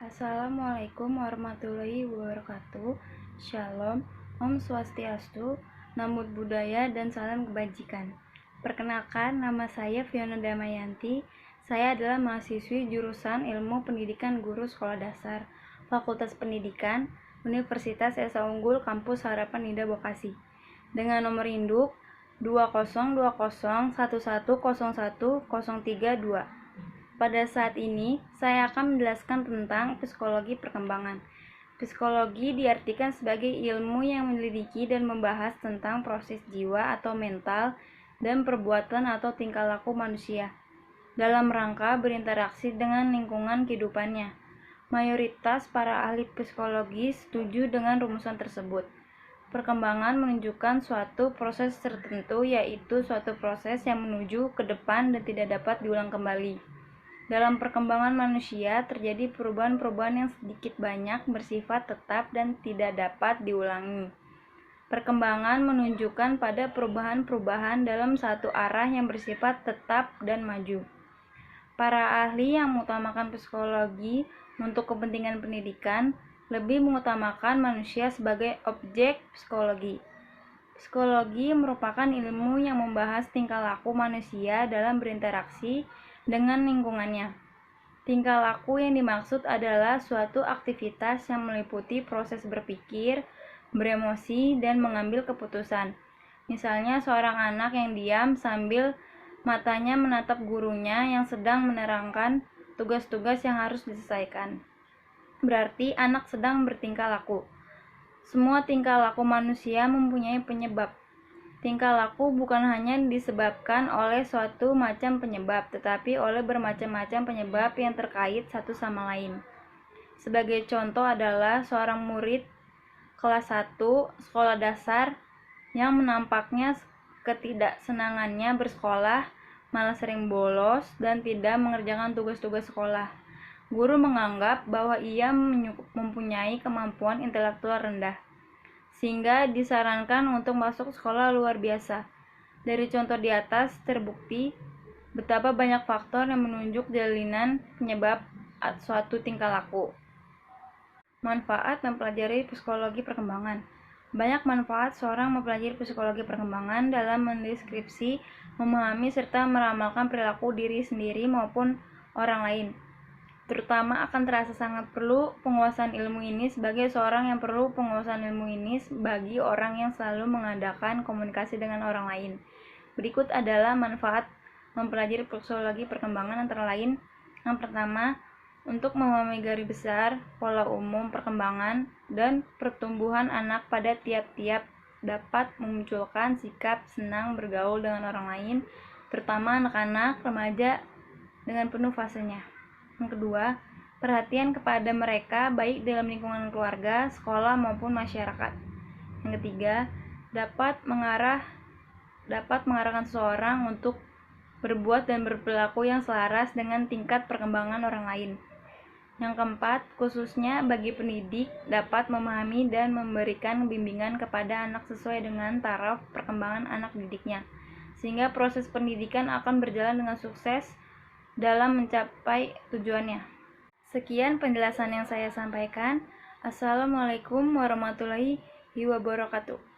Assalamualaikum warahmatullahi wabarakatuh. Shalom, Om Swastiastu, Namo Buddhaya, dan salam kebajikan. Perkenalkan, nama saya Fiona Damayanti. Saya adalah mahasiswi jurusan Ilmu Pendidikan Guru Sekolah Dasar, Fakultas Pendidikan, Universitas Esa Unggul, Kampus Harapan Indah Bekasi. Dengan nomor induk 202011011032. Pada saat ini, saya akan menjelaskan tentang psikologi perkembangan. Psikologi diartikan sebagai ilmu yang menyelidiki dan membahas tentang proses jiwa atau mental dan perbuatan atau tingkah laku manusia dalam rangka berinteraksi dengan lingkungan kehidupannya. Mayoritas para ahli psikologi setuju dengan rumusan tersebut. Perkembangan menunjukkan suatu proses tertentu, yaitu suatu proses yang menuju ke depan dan tidak dapat diulang kembali. Dalam perkembangan manusia, terjadi perubahan-perubahan yang sedikit banyak bersifat tetap dan tidak dapat diulangi. Perkembangan menunjukkan pada perubahan-perubahan dalam satu arah yang bersifat tetap dan maju. Para ahli yang mengutamakan psikologi untuk kepentingan pendidikan lebih mengutamakan manusia sebagai objek psikologi. Psikologi merupakan ilmu yang membahas tingkah laku manusia dalam berinteraksi dengan lingkungannya. Tingkah laku yang dimaksud adalah suatu aktivitas yang meliputi proses berpikir, beremosi, dan mengambil keputusan. Misalnya seorang anak yang diam sambil matanya menatap gurunya yang sedang menerangkan tugas-tugas yang harus diselesaikan. Berarti anak sedang bertingkah laku. Semua tingkah laku manusia mempunyai penyebab. Tingkah laku bukan hanya disebabkan oleh suatu macam penyebab, tetapi oleh bermacam-macam penyebab yang terkait satu sama lain. Sebagai contoh adalah seorang murid kelas 1 sekolah dasar yang menampaknya ketidaksenangannya bersekolah, malah sering bolos dan tidak mengerjakan tugas-tugas sekolah. Guru menganggap bahwa ia mempunyai kemampuan intelektual rendah, sehingga disarankan untuk masuk sekolah luar biasa. Dari contoh di atas terbukti betapa banyak faktor yang menunjuk jalinan penyebab suatu tingkah laku. Manfaat mempelajari psikologi perkembangan. Banyak manfaat seorang mempelajari psikologi perkembangan dalam mendeskripsi, memahami, serta meramalkan perilaku diri sendiri maupun orang lain. Terutama akan terasa sangat perlu penguasaan ilmu ini sebagai seorang yang perlu penguasaan ilmu ini bagi orang yang selalu mengadakan komunikasi dengan orang lain. Berikut adalah manfaat mempelajari psikologi perkembangan antara lain. Yang pertama, untuk memahami garis besar, pola umum perkembangan dan pertumbuhan anak pada tiap-tiap dapat memunculkan sikap senang bergaul dengan orang lain, terutama anak-anak remaja dengan penuh fasenya. Yang kedua, perhatian kepada mereka baik dalam lingkungan keluarga, sekolah maupun masyarakat. Yang ketiga, dapat mengarahkan seseorang untuk berbuat dan berperilaku yang selaras dengan tingkat perkembangan orang lain. Yang keempat, khususnya bagi pendidik, dapat memahami dan memberikan bimbingan kepada anak sesuai dengan taraf perkembangan anak didiknya, sehingga proses pendidikan akan berjalan dengan sukses dalam mencapai tujuannya. Sekian penjelasan yang saya sampaikan. Assalamualaikum warahmatullahi wabarakatuh.